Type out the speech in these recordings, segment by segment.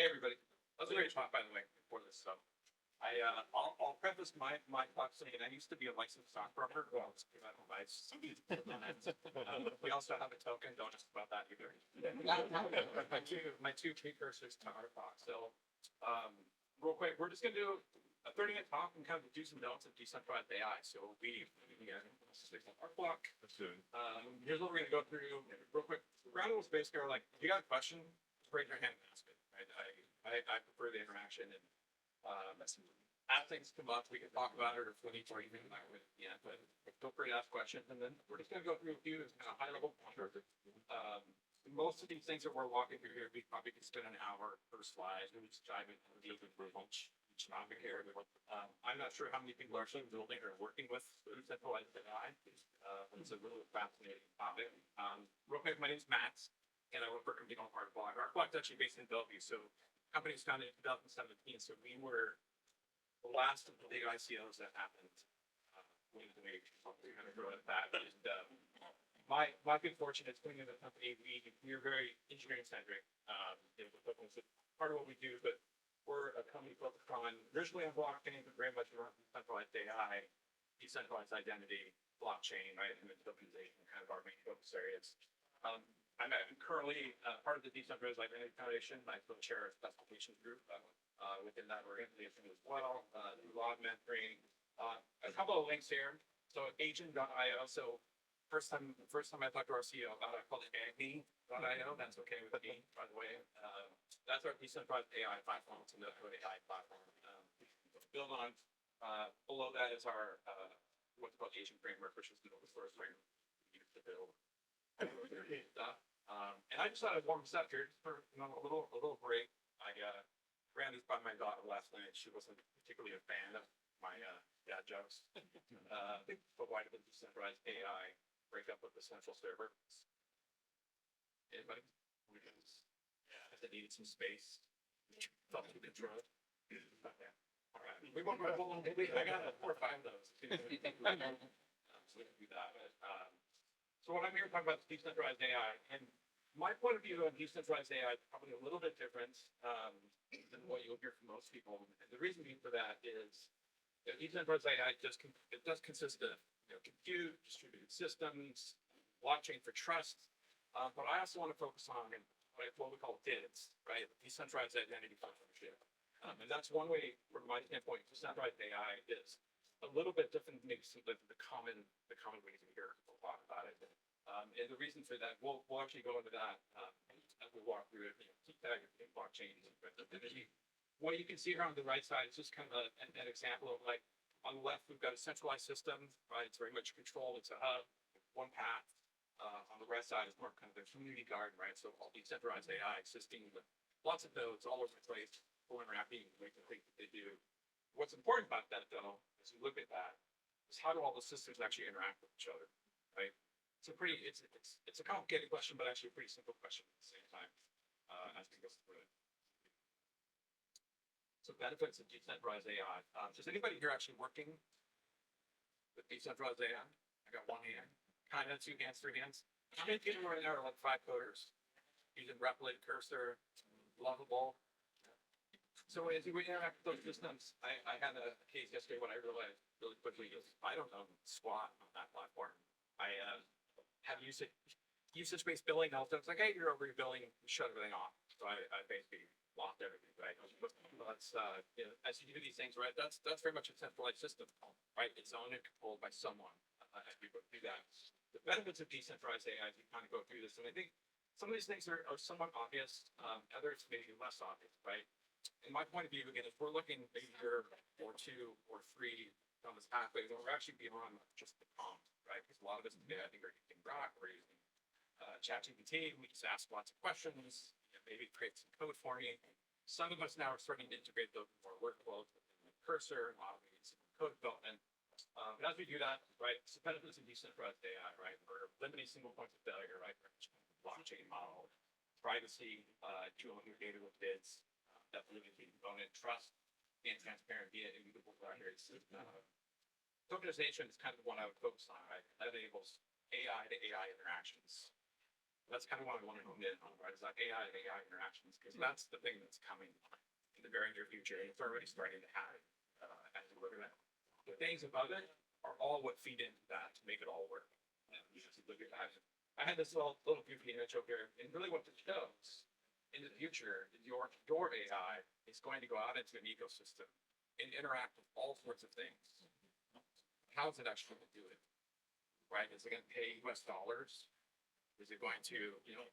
Hey, everybody. That was a great talk, by the way, before this. So I'll preface my talk saying I used to be a licensed stockbroker. Well, let's give that advice. We also have a token. Don't ask about that either. My two precursors to our talk. So real quick, we're just going to do a 30-minute talk and kind of do some notes of decentralized AI. So our block. Here's what we're going to go through real quick. Ground rules basically are like, if you got a question, raise your hand and ask it. Right? I prefer the interaction, and as things come up, we can talk about it, or if we need to, even back with it. Yeah, but feel free to ask questions, and then we're just going to go through a few kind of high-level pointers. Most of these things that we're walking through here, we probably could spend an hour per slide, and we just dive into each topic here. I'm not sure how many people are actually building or working with decentralized AI. It's a really fascinating topic. Real quick, my name's Matt, and I work for a company called Artblock. Artblock's actually based in Bellevue, so the company was founded in 2017. So we were the last of the big ICOs that happened. My good fortune is coming into the company. We're very engineering centric. Part of what we do, but we're a company focused on originally on blockchain, but very much around decentralized AI, decentralized identity, blockchain, right, and then tokenization, kind of our main focus areas. I'm currently part of the Decentralized Identity Foundation. I co-chair a specification group within that organization as well. Do log mentoring. A couple of links here. So agent.io. So first time I talked to our CEO about it, I called it agni.io. That's okay with me, by the way. That's our decentralized AI platform. It's a no-code AI platform. Build on. Below that is our what's called agent framework, which is the open source framework we use to build stuff. And I just thought I'd warm us up here for a little break. I ran this by my daughter last night. She wasn't particularly a fan of my dad jokes. But why did the decentralized AI break up with the central server? Anybody? If they needed some space, felt too controlled. Okay. All right. We won't go long. I got 4 or 5 of those. So we can do that. So what I'm here to talk about is decentralized AI, and my point of view on decentralized AI is probably a little bit different than what you'll hear from most people. And the reason for that is decentralized AI does consist of compute, distributed systems, blockchain for trust, but I also want to focus on what we call DIDs, right? Decentralized identity partnership. And that's one way, from my standpoint, decentralized AI is a little bit different than maybe some of the common ways you hear people talk about it. And the reason for that, we'll actually go into that as we walk through it. Keep that in blockchain. What you can see here on the right side is just kind of an example of like on the left we've got a centralized system, right? It's very much controlled. It's a hub, one path. On the right side is more kind of the community garden, right? So all decentralized AI existing with lots of nodes all over the place, people interacting, making the things that they do. What's important about that, though, as you look at that, is how do all the systems actually interact with each other, right? It's a complicated question, but actually a pretty simple question at the same time as we go through it. So benefits of decentralized AI. Is anybody here actually working with decentralized AI? I got 1 hand. Kind of 2 hands, 3 hands. How many people right now are like 5 coders using Replit, Cursor, Lovable? So as we interact with those systems, I had a case yesterday when I realized really quickly I don't know squat on that platform. I have usage-based billing. All it's like, hey, you're over your billing, shut everything off. So I basically locked everything, right? That's as you do these things, right? That's very much a centralized system, right? It's owned and controlled by someone. As we go through that, the benefits of decentralized AI, as we kind of go through this, and I think some of these things are somewhat obvious. Others maybe less obvious, right? In my point of view, again, if we're looking a year or 2 or 3 on this pathway, then we're actually beyond just the prompt, right? Because a lot of us today, I think, are using Grok, we're using ChatGPT. We just ask lots of questions, maybe create some code for me. Some of us now are starting to integrate those more workflows within Cursor and automate some code development. But as we do that, right, it's the benefits of decentralized AI, right? We're limiting single points of failure, right? Blockchain model, privacy, dealing with data with bids, definitely a key component, trust, being transparent via immutable records. Tokenization is kind of the one I would focus on, right? That enables AI to AI interactions. That's kind of what I want to hone in on, right? Is that AI and AI interactions, because that's the thing that's coming in the very near future. And it's already starting to happen as we look at it. The things above it are all what feed into that to make it all work. And you just look at that. I had this little goofy image over here, and really what it shows in the future is your AI is going to go out into an ecosystem and interact with all sorts of things. How is it actually going to do it? Right? Is it going to pay US dollars? Is it going to,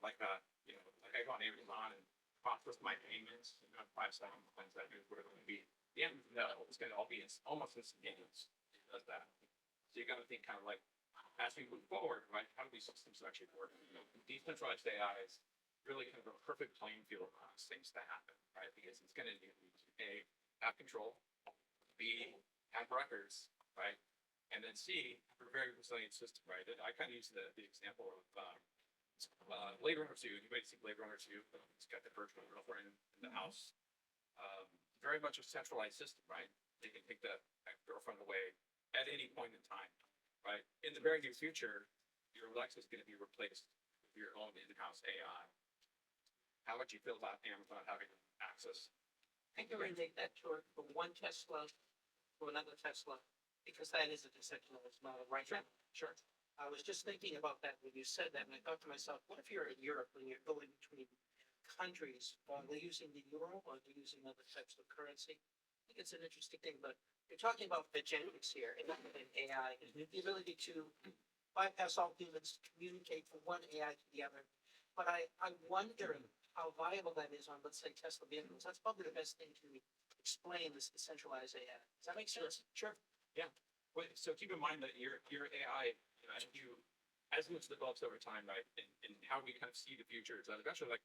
like like I go on Amazon and process my payments and buy stuff and things that is where it's going to be. The end, no, it's going to all be almost instantaneous. It does that. So you got to think kind of like, as we move forward, right? How do these systems actually work? Decentralized AI is really kind of a perfect playing field for these things to happen, right? Because it's going to need to A, have control, B, have records, right? And then C, have a very resilient system, right? And I kind of use the example of Blade Runner 2. Anybody see Blade Runner 2? It's got the virtual girlfriend in the house. Very much a centralized system, right? They can take that girlfriend away at any point in time, right? In the very near future, your Alexa is going to be replaced with your own in-house AI. How would you feel about Amazon having access? I can relate that to from one Tesla to another Tesla, because that is a decentralized model, right? Sure. I was just thinking about that when you said that, and I thought to myself, what if you're in Europe and you're going between countries? Are they using the euro or are they using other types of currency? I think it's an interesting thing, but you're talking about the genetics here and AI, and the ability to bypass all humans to communicate from one AI to the other. But I wonder how viable that is on, let's say, Tesla vehicles. That's probably the best thing to explain this decentralized AI. Does that make sense? Sure. Yeah. Well, so keep in mind that your AI, as it develops over time, right, and how we kind of see the future is that eventually, like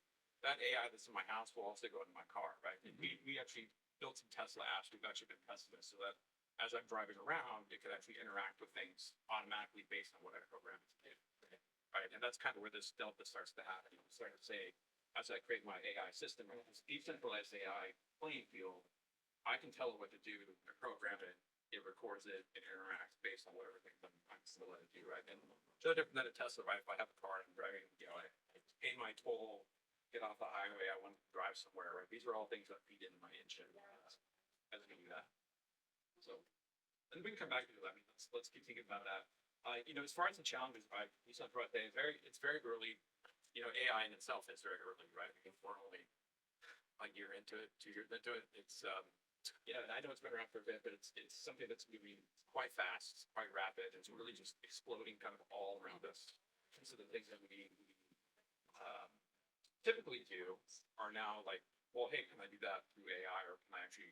that AI that's in my house will also go into my car, right? And we actually built some Tesla apps. We've actually been testing this so that as I'm driving around, it could actually interact with things automatically based on what I program it to do, right? And that's kind of where this delta starts to happen. You start to say, as I create my AI system, right, this decentralized AI playing field, I can tell it what to do, I program it, it records it, it interacts based on whatever things I'm still letting it do, right? And so different than a Tesla, right? If I have a car and I'm driving, I pay my toll, get off the highway, I want to drive somewhere, right? These are all things that feed into my engine as we do that. So, and we can come back to that. I mean, let's keep thinking about that. As far as the challenges, right? Decentralized AI, it's very early. AI in itself is very early, right? I think we're only a year into it, 2 years into it. It's I know it's been around for a bit, but it's something that's moving quite fast, quite rapid. It's really just exploding kind of all around us. And so the things that we typically do are now like, well, hey, can I do that through AI, or can I actually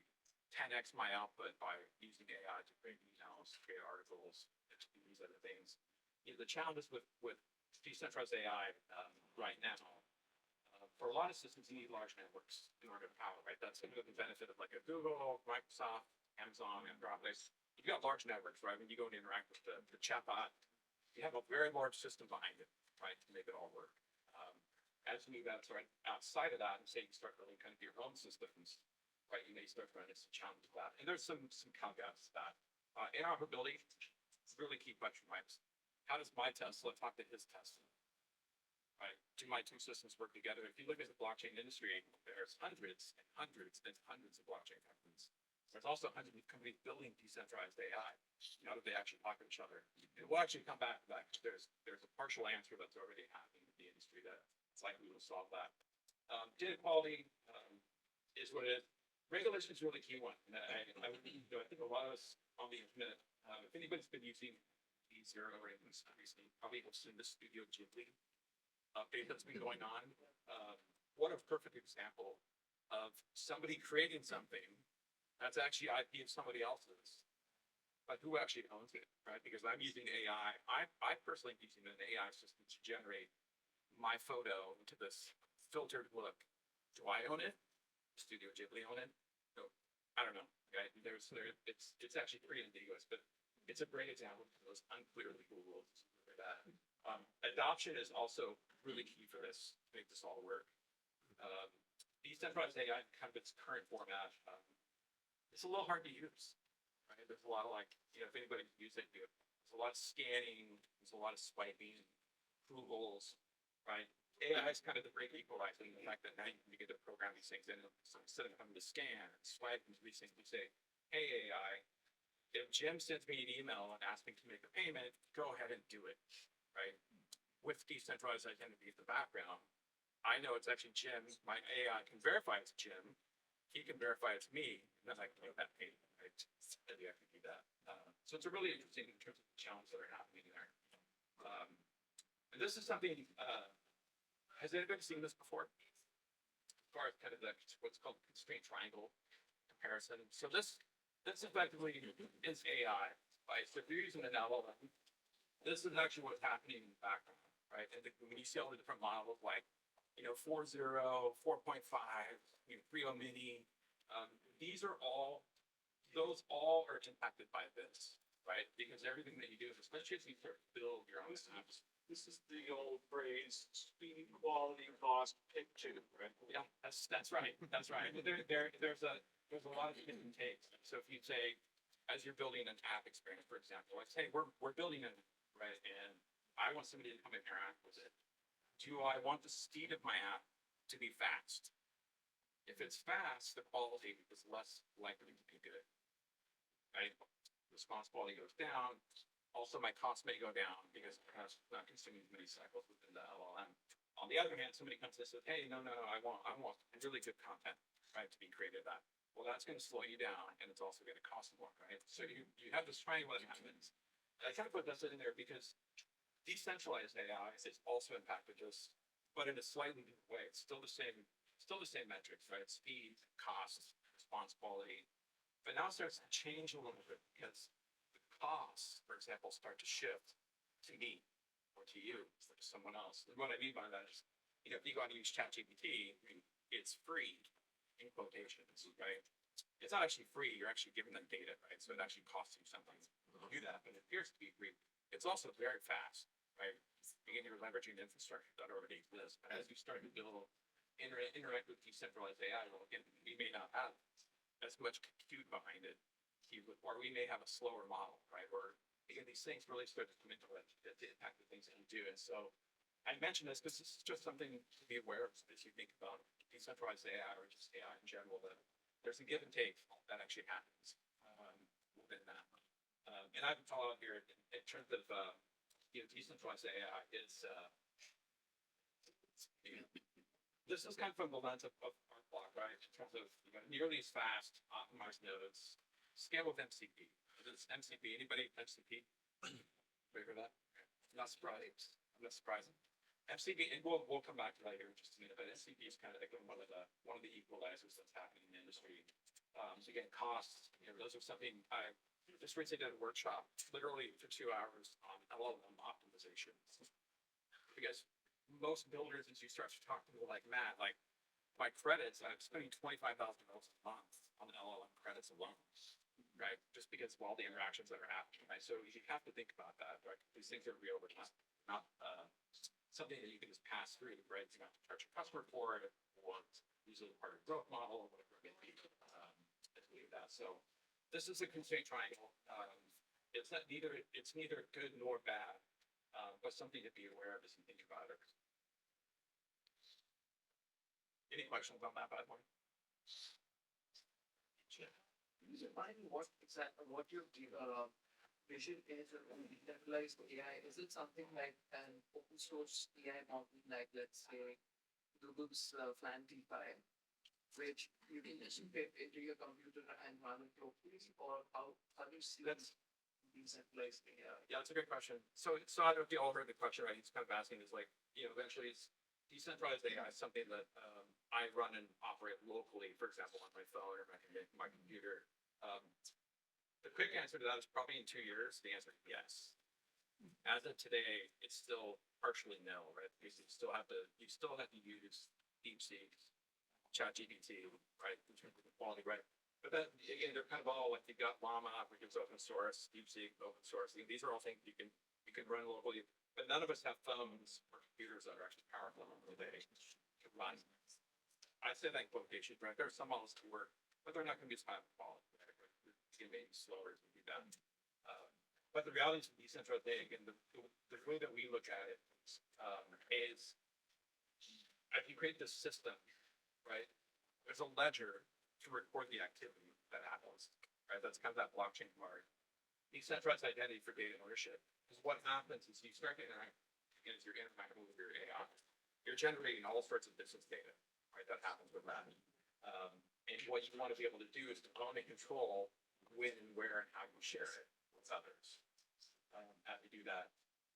10x my output by using AI to create emails, create articles, these other things? The challenges with decentralized AI right now, for a lot of systems, you need large networks in order to power, right? That's going to be the benefit of like a Google, Microsoft, Amazon, Anthropic. You've got large networks, right? When you go and interact with the chatbot, you have a very large system behind it, right, to make it all work. As you move outside of that and say you start building kind of your own systems, right, you may start running into some challenges with that. And there's some caveats to that. Interoperability is really key question, right? How does my Tesla talk to his Tesla? Right? Do my two systems work together? If you look at the blockchain industry, there's hundreds and hundreds and hundreds of blockchain companies. There's also hundreds of companies building decentralized AI. How do they actually talk to each other? And we'll actually come back to that. There's a partial answer that's already happening in the industry that it's likely will solve that. Data quality is what it is. Regulation is a really key one. And I think a lot of us on the internet, if anybody's been using zero ratings recently, probably will see the Studio Ghibli update that's been going on. What a perfect example of somebody creating something that's actually IP of somebody else's, but who actually owns it, right? Because I'm using AI. I personally am using an AI system to generate my photo into this filtered look. Do I own it? Studio Ghibli own it? No, I don't know. Okay, it's actually pretty ambiguous, but it's a great example of those unclear legal rules for that. Adoption is also really key for this to make this all work. Decentralized AI, kind of its current format, it's a little hard to use. Right? There's a lot of if anybody can use it, there's a lot of scanning, there's a lot of swiping, approvals, right? AI is kind of the great equalizer in the fact that now you get to program these things in. So instead of having to scan and swipe into these things, you say, hey, AI, if Jim sends me an email and asks me to make a payment, go ahead and do it, right? With decentralized identity in the background, I know it's actually Jim. My AI can verify it's Jim. He can verify it's me, and then I can make that payment, right? And you have to do that. So it's a really interesting in terms of the challenges that are happening there. And this is something, has anybody seen this before? As far as kind of the, what's called constraint triangle comparison. So this effectively is AI, right? So if you're using an LLM, this is actually what's happening in the background, right? And when you see all the different models like, 4.0, 4.5, 3.0 mini, these are those all are impacted by this, right? Because everything that you do, especially as you start to build your own apps. This is the old phrase, speed, quality, cost, pick two, right? Yeah, that's right. That's right. There's a lot of different takes. So if you say, as you're building an app experience, for example, like say we're building it, right, and I want somebody to come and interact with it. Do I want the speed of my app to be fast? If it's fast, the quality is less likely to be good, right? Response quality goes down. Also, my cost may go down because I'm not consuming as many cycles within the LLM. On the other hand, somebody comes and says, "Hey, no, I want really good content, right, to be created." That well, that's going to slow you down, and it's also going to cost more, right? So you have this triangle that happens. And I kind of put this in there because decentralized AI is also impacted this, but in a slightly different way. It's still the same metrics, right? Speed, cost, response quality, but now it starts to change a little bit because costs, for example, start to shift to me or to you or to someone else. And what I mean by that is, if you go out and use ChatGPT, it's free in quotations, right? It's not actually free. You're actually giving them data, right? So it actually costs you something to do that, but it appears to be free. It's also very fast, right? Again, you're leveraging infrastructure that already exists. But as you start to build, interact with decentralized AI, well, again, we may not have as much compute behind it, or we may have a slower model, right? Or again, these things really start to come into it to impact the things that you do. And so I mention this because this is just something to be aware of as you think about decentralized AI or just AI in general, that there's a give and take that actually happens within that. And I would follow up here in terms of decentralized AI is this is kind of from the lens of our block, right? In terms of nearly as fast, optimized nodes, scale with MCP. This MCP, anybody MCP? Wait for that? Not surprised. I'm not surprised. MCP, and we'll come back to that here in just a minute, but MCP is kind of like one of the equalizers that's happening in the industry. So again, costs, those are something I just recently did a workshop, literally for 2 hours on LLM optimization. Because most builders, as you start to talk to people like Matt, like my credits, I'm spending $25,000 a month on LLM credits alone, right? Just because of all the interactions that are happening, right? So you have to think about that, right? These things are real, but not something that you can just pass through, right? You have to charge your customer for it, or use it as part of the growth model, or whatever it may be. That. So this is a constraint triangle. It's neither good nor bad, but something to be aware of as you think about it. Any questions on that bad one? Can you remind me what your vision is on decentralized AI? Is it something like an open source AI model, like let's say Google's Plan DeFi, which you can just fit into your computer and run it locally, or how do you see that decentralized AI? Yeah, that's a great question. So I don't know if you all heard the question, right? He's kind of asking is like, eventually it's decentralized AI is something that I run and operate locally, for example, on my phone or my computer. The quick answer to that is probably in 2 years. The answer is yes. As of today, it's still partially no, right? Because you still have to use DeepSeek, ChatGPT, right, in terms of the quality, right? But then again, they're kind of all like you've got Llama, which is open source, DeepSeek, open source. These are all things you can run locally, but none of us have phones or computers that are actually powerful today to run. I say that in quotation, right? There are some models to work, but they're not going to be as high quality. Right? It's going to be slower to do that. But the reality is decentralized data, again, the way that we look at it is if you create this system, right, there's a ledger to record the activity that happens, right? That's kind of that blockchain part. Decentralized identity for data ownership. Because what happens is you start to interact, as you're interacting with your AI, you're generating all sorts of business data, right? That happens with that. And what you want to be able to do is to own and control when and where and how you share it with others. As you do that.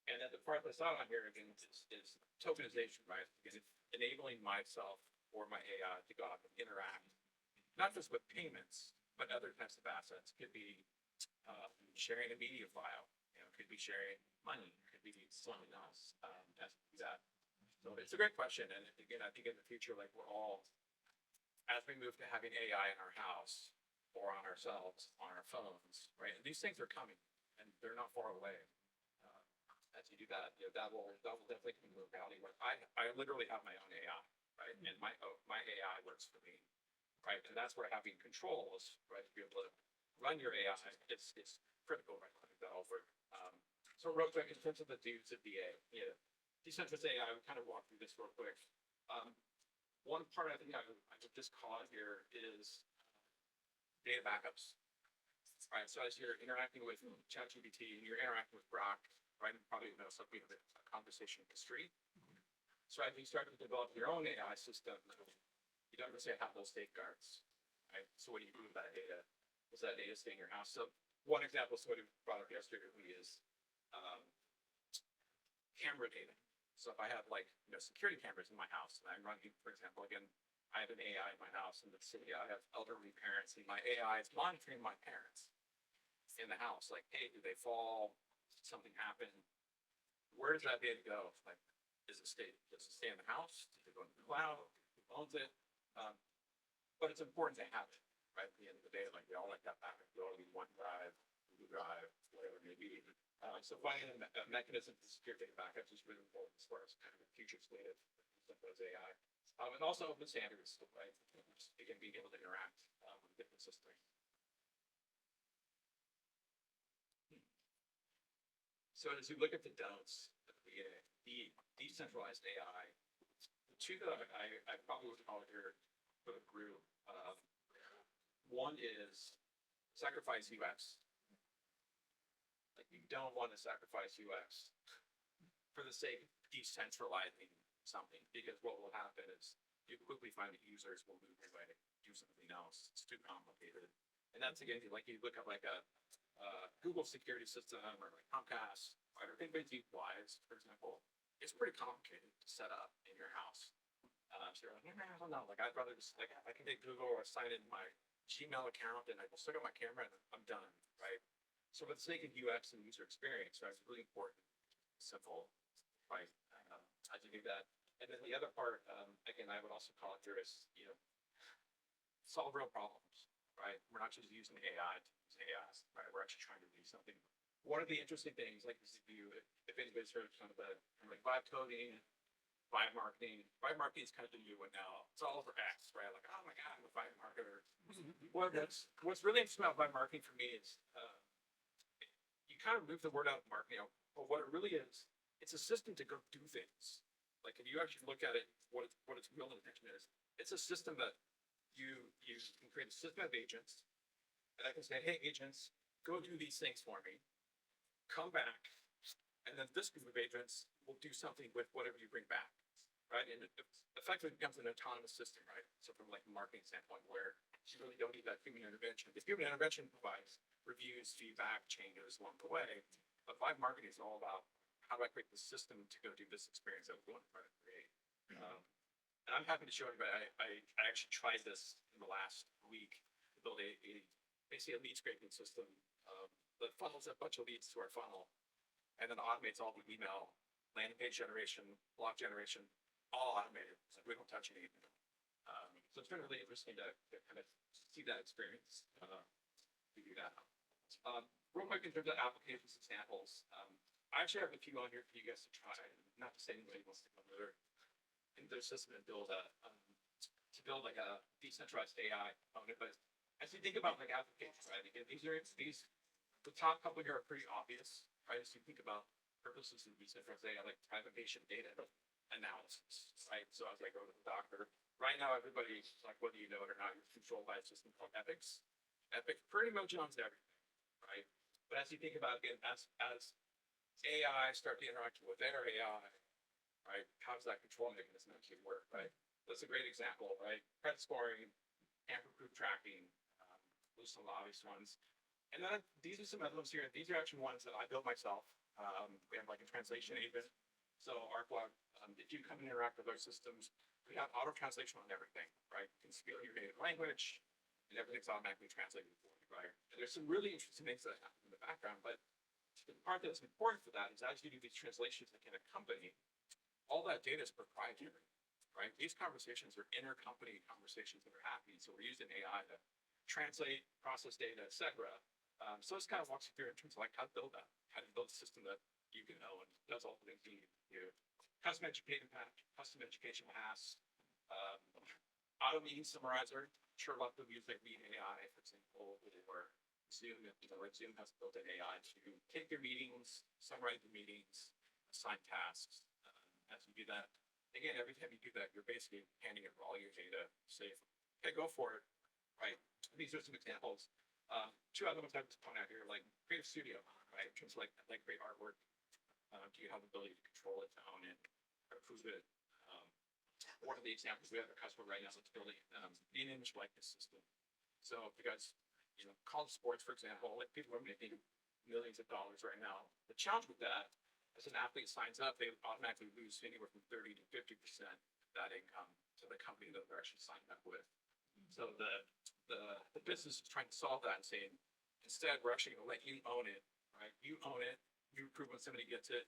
And then the part that's not on here again is tokenization, right? Because it's enabling myself or my AI to go out and interact, not just with payments, but other types of assets. Could be sharing a media file, could be sharing money, could be something else as we do that. So it's a great question. And again, I think in the future, like we're all, as we move to having AI in our house or on ourselves, on our phones, right? And these things are coming and they're not far away. As you do that, that will definitely come to reality. Where I literally have my own AI, right? And my AI works for me, right? And that's where having controls, right? To be able to run your AI is critical, right? That over. So real quick, in terms of the do's of DA, decentralized AI, we kind of walk through this real quick. One part I think I would just call out here is data backups, right? So as you're interacting with ChatGPT and you're interacting with Grok, right? You probably know something of a conversation history. So as you start to develop your own AI system, you don't necessarily have those safeguards, right? So what do you do with that data? Does that data stay in your house? So one example somebody brought up yesterday is camera data. So if I have security cameras in my house and I'm running, for example, again, I have an AI in my house in the city. I have elderly parents and my AI is monitoring my parents in the house. Like, hey, do they fall? Did something happen? Where does that data go? Like, does it stay in the house? Does it go in the cloud? Who owns it? But it's important to have it, right? At the end of the day, like we all like that backup. We all need OneDrive, Google Drive, whatever it may be. So finding a mechanism to secure data backups is really important as far as kind of the future state of those AI. And also open standards, right? Just, again, being able to interact with different systems. So as you look at the don'ts of the decentralized AI, the two that I probably would call here for the group, one is sacrifice UX. Like you don't want to sacrifice UX for the sake of decentralizing something, because what will happen is you quickly find that users will move away, do something else. It's too complicated. And that's again, like you look at like a Google security system or like Comcast, or anybody's use Wise, for example, it's pretty complicated to set up in your house. So you're like, I don't know, like I'd rather just like I can take Google or sign in my Gmail account and I just look at my camera and I'm done, right? So for the sake of UX and user experience, right, it's really important, simple, right? As you do that. And then the other part, again, I would also call it here is, solve real problems, right? We're not just using AI to use AI, right? We're actually trying to do something. One of the interesting things, like if anybody's heard of kind of like vibe coding, vibe marketing is kind of the new one now. It's all over X, right? Like, oh my God, I'm a vibe marketer. What's really interesting about vibe marketing for me is you kind of move the word out of marketing, but what it really is, it's a system to go do things. Like if you actually look at it, what its real intention is, it's a system that you can create a system of agents, and I can say, hey agents, go do these things for me, come back, and then this group of agents will do something with whatever you bring back, right? And it effectively becomes an autonomous system, right? So from like a marketing standpoint, where you really don't need that human intervention. If human intervention provides reviews, feedback, changes along the way, but vibe marketing is all about how do I create the system to go do this experience that we want to try to create. And I'm happy to show everybody, I actually tried this in the last week to build basically a lead scraping system that funnels a bunch of leads to our funnel and then automates all the email, landing page generation, blog generation, all automated. So we don't touch anything. So it's been really interesting to kind of see that experience. We do that. Real quick in terms of applications examples, I actually have a few on here for you guys to try. Not to say anybody wants to come into their system and build like a decentralized AI component, but as you think about like applications, right? Again, the top couple here are pretty obvious, right? As you think about purposes of decentralized AI, like private patient data, analysis, right? So as I go to the doctor, right now, everybody's like, whether you know it or not, you're controlled by a system called Epics. Epic pretty much owns everything, right? But as you think about it, as AI start to interact with their AI, right? How does that control mechanism actually work, right? That's a great example, right? Credit scoring, tamper-proof tracking, those are some obvious ones. And then these are some other ones here. These are actually ones that I built myself. We have like a translation agent. So our blog, if you come and interact with our systems, we have auto translation on everything, right? You can speak your native language and everything's automatically translated for you, right? And there's some really interesting things that happen in the background, but the part that's important for that is as you do these translations that can accompany, all that data is proprietary, right? These conversations are intercompany conversations that are happening. So we're using AI to translate, process data, et cetera. So this kind of walks you through in terms of like how to build that, how to build a system that you can know and does all the things you need to do. Custom education pass, auto meeting summarizer. Sure, a lot of people use like Meet AI, for example, or Zoom. Like Zoom has built an AI to take your meetings, summarize the meetings, assign tasks. As you do that, again, every time you do that, you're basically handing it all your data. Say, okay, go for it. Right. These are some examples. Two other ones I would point out here, like Creative Studio, right? In terms of like great artwork. Do you have the ability to control it, to own it, approve it? One of the examples, we have a customer right now that's building an image likeness system. So if you guys, college sports, for example, like people are making millions of dollars right now. The challenge with that, as an athlete signs up, they automatically lose anywhere from 30 to 50% of that income to the company that they're actually signing up with. So the business is trying to solve that and saying, instead, we're actually going to let you own it, right? You own it. You approve when somebody gets it.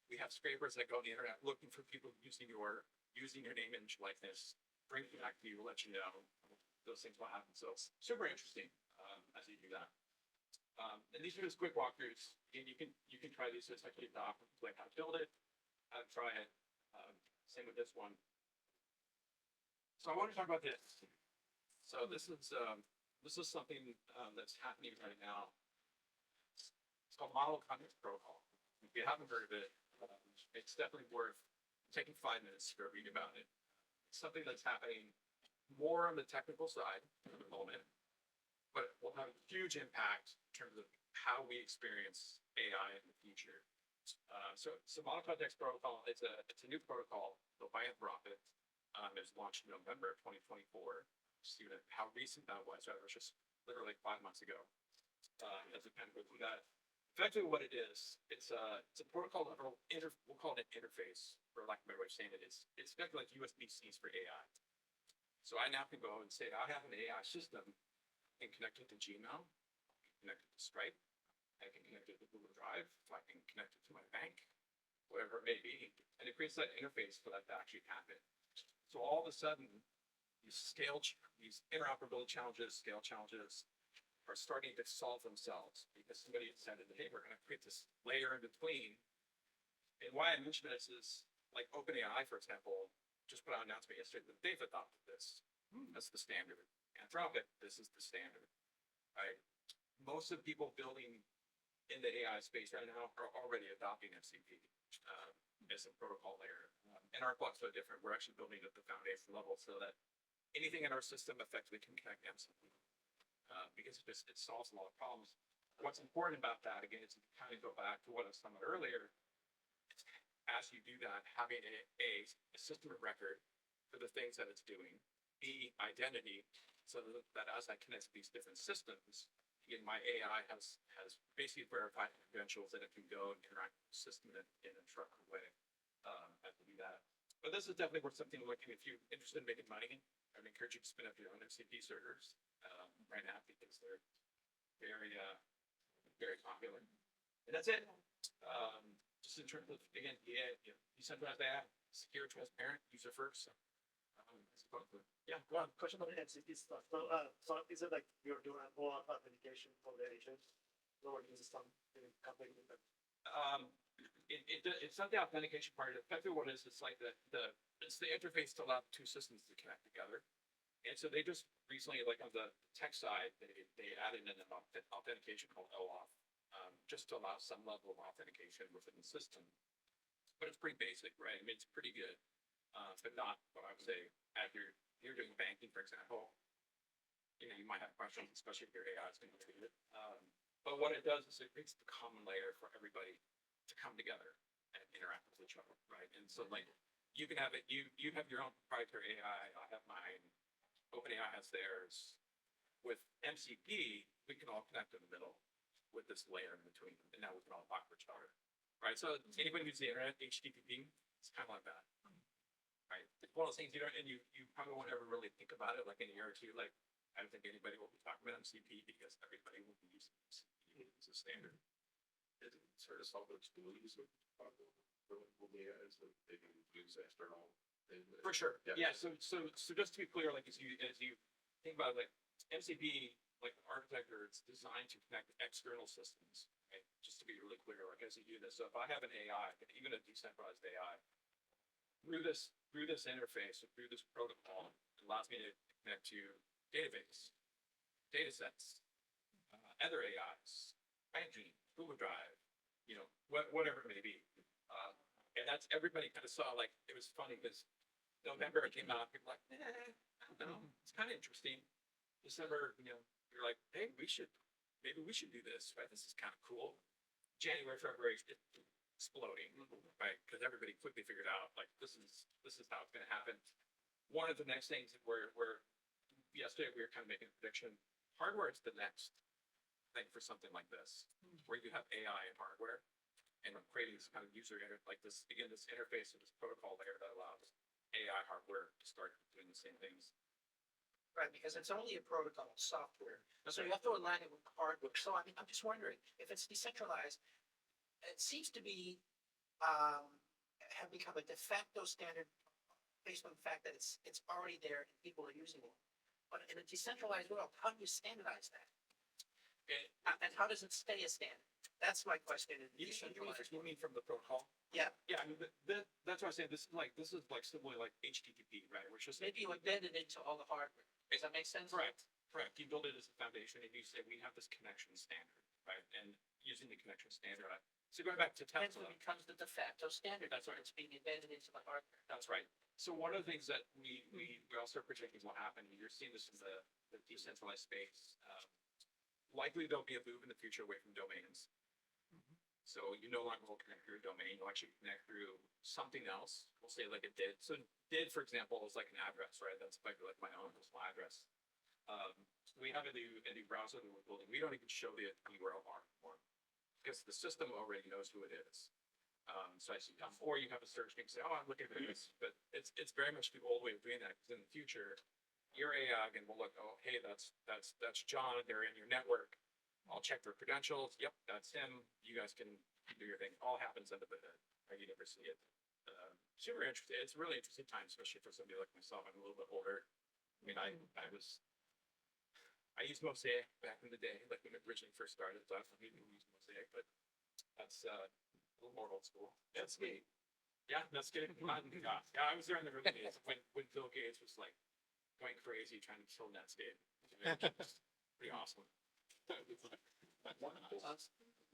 We have scrapers that go on the internet looking for people using your name, image, likeness, bring it back to you, let you know those things will happen. So it's super interesting as you do that. And these are just quick walkthroughs. And you can try these. So it's actually the options, like how to build it, how to try it. Same with this one. So I want to talk about this. So this is something that's happening right now. It's called Model Context Protocol. If you haven't heard of it, it's definitely worth taking 5 minutes to read about it. It's something that's happening more on the technical side at the moment, but will have a huge impact in terms of how we experience AI in the future. So Model Context Protocol, it's a new protocol built by Anthropic. It was launched in November of 2024. See how recent that was. Right? It was just literally 5 months ago. As we kind of go through that. Effectively, what it is, it's a protocol level, we'll call it an interface, for lack of a better way of saying it. It's effectively like USB-Cs for AI. So I now can go and say, I have an AI system and connect it to Gmail, connect it to Stripe, I can connect it to Google Drive, I can connect it to my bank, whatever it may be. And it creates that interface for that to actually happen. So all of a sudden, these interoperability challenges, scale challenges, are starting to solve themselves because somebody had said, hey, we're going to create this layer in between. And why I mention this is like OpenAI, for example, just put out an announcement yesterday that they've adopted this. That's the standard. Anthropic, this is the standard, right? Most of the people building in the AI space right now are already adopting MCP as a protocol layer. And our blog's so different. We're actually building at the foundation level so that anything in our system effectively can connect to MCP. Because it solves a lot of problems. What's important about that, again, is to kind of go back to what I was talking about earlier. As you do that, having a system of record for the things that it's doing, B, identity, so that as I connect to these different systems, again, my AI has basically verified credentials that it can go and interact with the system in a trusted way as we do that. But this is definitely worth something to look at if you're interested in making money. I would encourage you to spin up your own MCP servers right now because they're very popular. And that's it. Just in terms of, again, decentralized AI, secure, transparent, user first. Yeah, go on. Question on the MCP stuff. So is it like you're doing more authentication for the agent, or is it some company that? It's not the authentication part. Effectively, what it is, it's like it's the interface to allow two systems to connect together. And so they just recently, like on the tech side, they added in an authentication called OAuth, just to allow some level of authentication within the system. but it's pretty basic, right? I mean, it's pretty good, but not what I would say as you're doing banking, for example. You know, you might have questions, especially if your AI is going to do it. But what it does is it creates the common layer for everybody to come together and interact with each other, right? And so like you can have it, you have your own proprietary AI, I have mine, OpenAI has theirs. With MCP, we can all connect in the middle with this layer in between, and now we can all talk to each other, right? So anybody who's the internet, HTTP, it's kind of like that, right? It's one of those things you don't, and you probably won't ever really think about it like in a year or two, like I don't think anybody will be talking about MCP because everybody will be using MCP as a standard. It sort of solve those tools with data as they can use external. For sure. Yeah. So just to be clear, like as you think about it, like MCP, like architecture, it's designed to connect external systems. Right? Just to be really clear, like as you do this. So if I have an AI, even a decentralized AI, through this interface, through this protocol, it allows me to connect to database, data sets, other AIs, banking, Google Drive, you know, whatever it may be. And that's everybody kind of saw, like, it was funny because November it came out, people were like, I don't know, it's kind of interesting. December, you know, you're like, hey, maybe we should do this, right? This is kind of cool. January, February, it's exploding, right? Because everybody quickly figured out, like, this is how it's going to happen. One of the next things where yesterday we were kind of making a prediction, hardware is the next thing for something like this, where you have AI and hardware and creating this kind of user like this, again, this interface or this protocol layer that allows AI hardware to start doing the same things. Right, because it's only a protocol, software. That's So you have to align it with hardware. So I mean, I'm just wondering if it's decentralized, it seems to be, have become a de facto standard based on the fact that it's already there and people are using it. But in a decentralized world, how do you standardize that? And how does it stay a standard? That's my question. In decentralized. You mean from the protocol? Yeah, Yeah, I mean, that's why I say this is like similar like HTTP, right? Which is maybe you embed it into all the hardware. Does that make sense? correct. You build it as a foundation, and you say we have this connection standard, right? And using the connection standard. So going back to Hence Tesla, it becomes the de facto standard. That's right. It's being embedded into the hardware. that's right. So one of the things that we also are predicting will happen. You're seeing this in the decentralized space. Likely there'll be a move in the future away from domains. So you no longer will connect through a domain. You'll actually connect through something else. We'll say like a DID. So DID, for example, is like an address, right? That's like my own personal address. We have a new browser that we're building. We don't even show the URL bar anymore because the system already knows who it is. So I see, or you have a search and say, oh, I'm looking for this, but it's very much the old way of doing that. Because in the future, your AI again will look, oh, hey, that's John. They're in your network. I'll check their credentials. Yep, that's him. You guys can do your thing. It all happens under the hood. Right? You never see it. Super interesting. It's a really interesting time, especially for somebody like myself. I'm a little bit older. I mean, I used Mosaic back in the day, like when it originally first started. So I don't even use Mosaic, but that's a little more old school. Netscape. Yeah, Netscape. Yeah, I was there in the early days when Bill Gates was like going crazy trying to kill Netscape. Pretty awesome.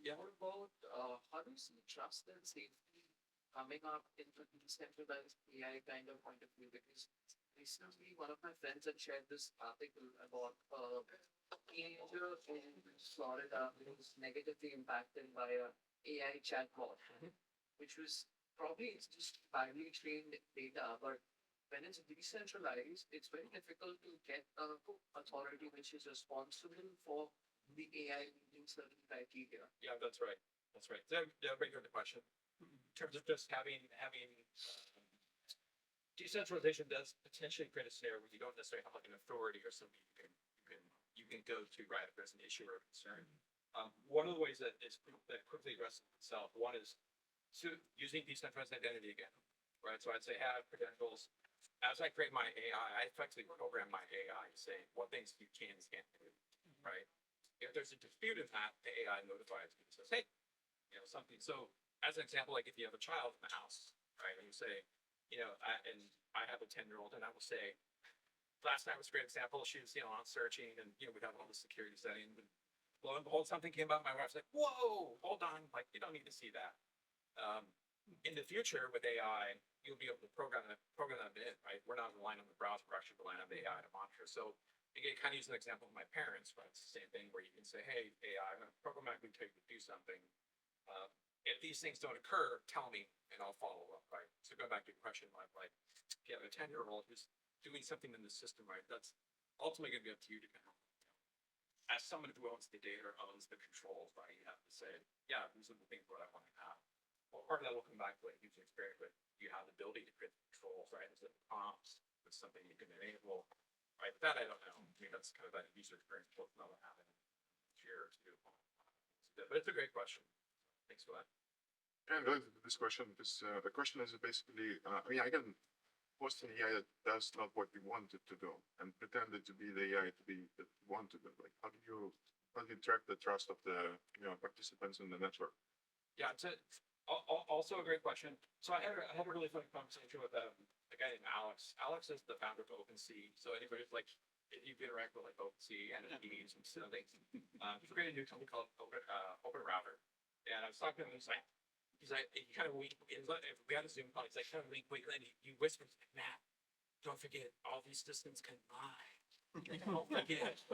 Yeah. What about how do you see trust and safety coming up in the decentralized AI kind of point of view? Because recently one of my friends had shared this article about a teenager in Florida who was negatively impacted by a AI chatbot, which was probably it's just badly trained data, but when it's decentralized, it's very difficult to get a authority which is responsible for the AI meeting certain criteria. Yeah, that's right. That's right. That brings up the question. In terms of just having decentralization does potentially create a scenario where you don't necessarily have like an authority or somebody you can go to, right, if there's an issue or a concern. One of the ways that quickly addresses itself, one is using decentralized identity again, right? So I'd say have credentials. As I create my AI, I effectively program my AI to say what things you can and can't do, right? If there's a dispute in that, the AI notifies me and says, hey, you know, something. So as an example, like if you have a child in the house, right, and you say, you know, I have a 10-year-old and I will say, last night was a great example. She was, you know, on searching and, you know, we'd have all the security settings. And lo and behold, something came up. My wife's like, whoa, hold on. Like, you don't need to see that. in the future with AI, you'll be able to program them in, right? We're not relying on the browser, we're actually relying on the AI to monitor. So again, kind of use an example of my parents, right? It's the same thing where you can say, hey, AI, I'm gonna programmatically tell you to do something. If these things don't occur, tell me and I'll follow up, right? So going back to your question, like if you have a 10-year-old who's doing something in the system, right? That's ultimately gonna be up to you to kind of, as someone who owns the data or owns the controls, right? You have to say, yeah, these are the things that I want to have. Well, part of that will come back to like user experience, but you have the ability to create the controls, right? Is it prompts? It's something you can enable, right? That I don't know. I mean, that's kind of that user experience both know what happened here or two. But it's a great question. Thanks for that. And related to this question, because the question is basically, I mean, I can post an AI that does not what we want it to do and pretend it to be the AI to be that we want to do. Like, how do you track the trust of the participants in the network? Yeah, it's also a great question. So I had a really funny conversation with a guy named Alex. Alex is the founder of OpenSea. So anybody's like, if you interact with like OpenSea and NFTs and stuff, he created a new company called Open Router. And I was talking to him, he's like, he kind of weak. If we had a Zoom call, he's like, kind of weak, and he whispers, like, Matt, don't forget, all these systems can lie. Don't forget.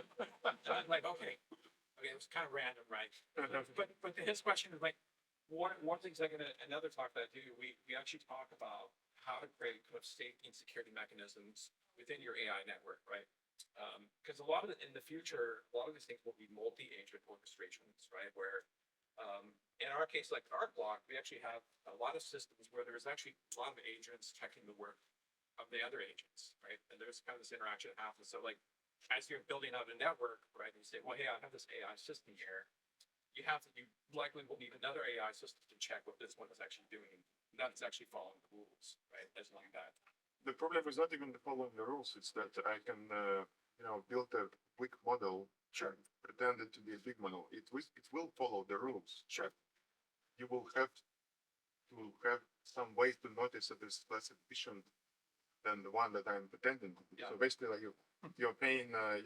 I'm like, okay, it was kind of random, right? But his question is like, one thing's like another talk that I do, we actually talk about how to create kind of safety and security mechanisms within your AI network, right? Because in the future, a lot of these things will be multi-agent orchestrations, right? Where in our case, like our block, we actually have a lot of systems where there's actually a lot of agents checking the work of the other agents, right? And there's kind of this interaction that happens. So like, as you're building out a network, right, and you say, well, hey, I have this AI system here. You likely will need another AI system to check what this one is actually doing. That's actually following the rules, right? As like that. The problem is not even following the rules. It's that I can, build a weak model, Sure. pretend it to be a big model. It will follow the rules. Sure. You will have to have some way to notice that it's less efficient than the one that I'm pretending to be. Yeah. So basically, like you're paying, 1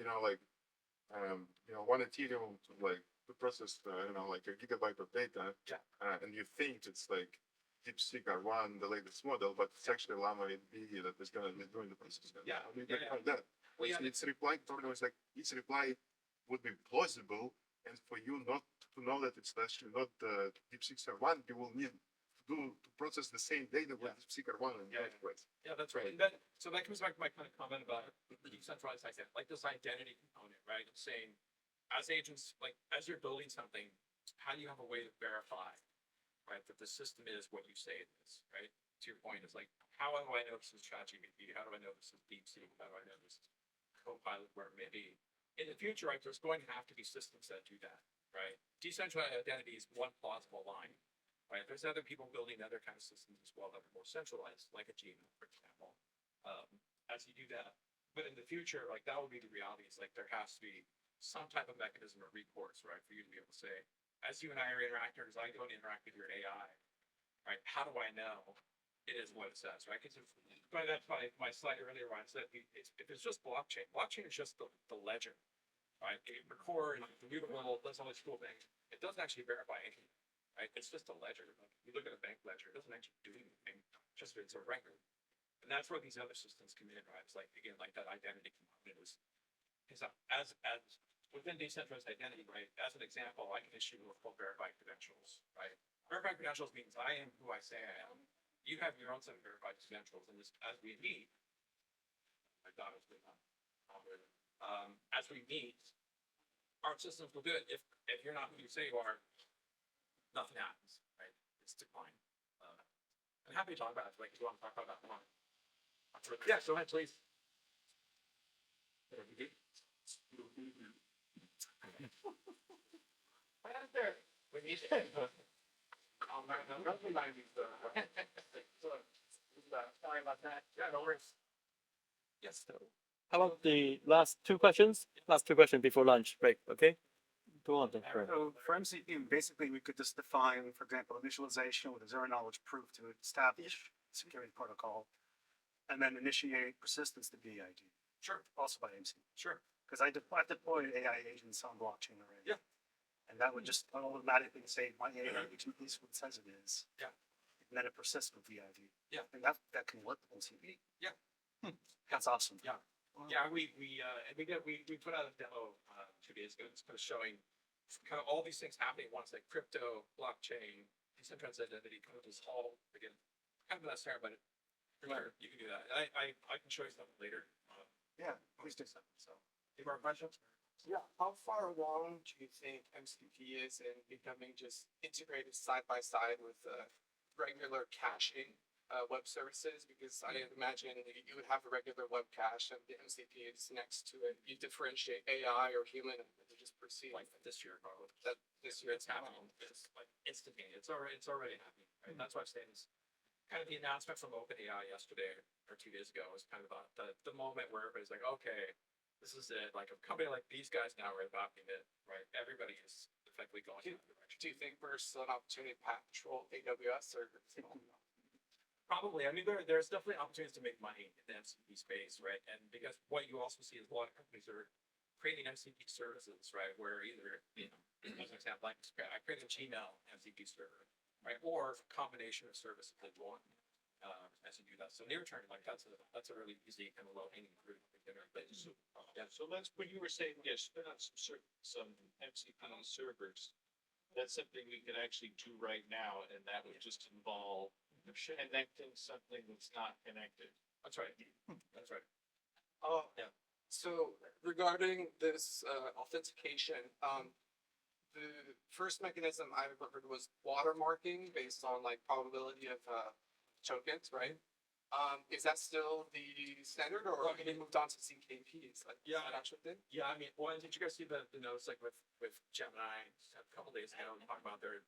Ethereum to process, like a gigabyte of data. Yeah. And you think it's like DeepSeek R1, the latest model, but it's actually Llama 8B that is going to be doing the processing. Yeah. How do you Yeah, get yeah. around that? Well, yeah. Its reply problem is like its reply would be plausible, and for you not to know that it's actually not DeepSeek R1, you will need to process the same data with DeepSeek R1 in Yeah. both ways. Yeah, that's right. And so that comes back to my kind of comment about the decentralized identity, like this identity component, right? It's saying, as agents, like as you're building something, how do you have a way to verify, right, that the system is what you say it is, right? To your point, it's like, how do I know this is ChatGPT? How do I know this is DeepSeek? How do I know this is Copilot, where it may be? In the future, right, there's going to have to be systems that do that, right? Decentralized identity is one plausible line. Right, there's other people building other kind of systems as well that are more centralized, like a Gmail, for example. As you do that, but in the future, like that will be the reality. It's like there has to be some type of mechanism of recourse, right, for you to be able to say, as you and I are interacting, as I don't interact with your AI, right? How do I know it is what it says, right? Because that's my slide earlier where I said if it's just blockchain is just the ledger, right? It records, it's immutable, does all these cool things. It doesn't actually verify anything. Right? It's just a ledger. Like you look at a bank ledger, it doesn't actually do anything. Just it's a record. And that's where these other systems come in, right? It's like again, like that identity component is as within decentralized identity, right? As an example, I can issue what's called verified credentials, right? Verified credentials means I am who I say I am. You have your own set of verified credentials, and as we meet, my daughter's been as we meet, our systems will do it. If you're not who you say you are, nothing happens, right? It's decline. I'm happy to talk about it. Like, you want to talk about that more? Yeah, go ahead, please. Right out there. We need it. Sorry about that. Yeah, no worries. Yes. How about the last two questions? Last two questions before lunch break, okay? Go on then. Right. So for MCP, basically we could just define, for example, initialization with a zero knowledge proof to establish security protocol, and then initiate persistence to BID, Sure, also by MCP. sure. Because I've deployed AI agents on blockchain already. Yeah. And that would just automatically say my AI agent is what it says it is. Yeah. and then it persists with the ID. Yeah. And that can work with MCP. Yeah. That's awesome. Yeah. Yeah, we put out a demo 2 days ago. It's kind of showing kind of all these things happening at once, like crypto, blockchain, decentralized identity, kind of just all again, kind of that scenario, but sure, you can do that. I can show you something later. Yeah, please do. So, any more questions? Yeah, how far along do you think MCP is in becoming just integrated side by side with regular caching web services? Because I imagine you would have a regular web cache and the MCP is next to it. You differentiate AI or human and they just proceed. Like this year, probably. That this year It's happening. It's like instantaneous. It's already happening. Right? That's why I'm saying is kind of the announcement from OpenAI yesterday or 2 days ago was kind of the moment where everybody's like, okay, this is it. Like a company like these guys now are adopting it, right? Everybody is effectively going in that direction. Do you think there's an opportunity to patrol AWS or? Probably. I mean, there's definitely opportunities to make money in the MCP space, right? And because what you also see is a lot of companies are creating MCP services, right? Where either, as an example, like I created a Gmail MCP server, right? Or a combination of services that you want as you do that. So near term, like that's a really easy kind of low hanging fruit. So that's when you were saying, yes, spin up some MCP servers. That's something we can actually do right now, and that would just involve connecting something that's not connected. That's right. That's right. Yeah. So regarding this authentication, the first mechanism I remembered was watermarking based on like probability of tokens, right? Is that still the standard, or have you moved on to ZKPs? Like, Yeah. that actually thing? Yeah, I mean, well, did you guys see the notes like with Gemini a couple days ago talking about the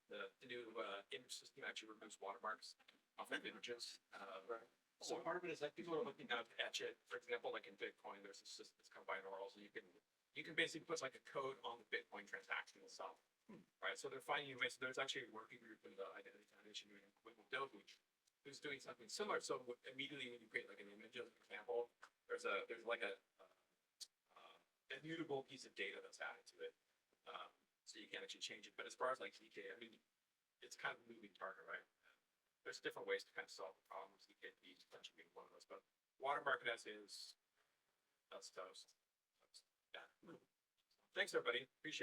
new image system actually removes watermarks off of images. Right. So part of it is like people are looking now to etch it. For example, like in Bitcoin, there's a system that's called binaural, so you can basically put like a code on the Bitcoin transaction itself, right? So they're finding ways. So there's actually a working group in the Identity Foundation doing with Doge, who's doing something similar. So immediately when you create like an image, as an example, there's like a immutable piece of data that's added to it, so you can't actually change it. But as far as like ZK, I mean, it's kind of a moving target, right? There's different ways to kind of solve the problem. ZKP potentially being one of those, but watermark as is, that's toast. Yeah. Thanks everybody. Appreciate it.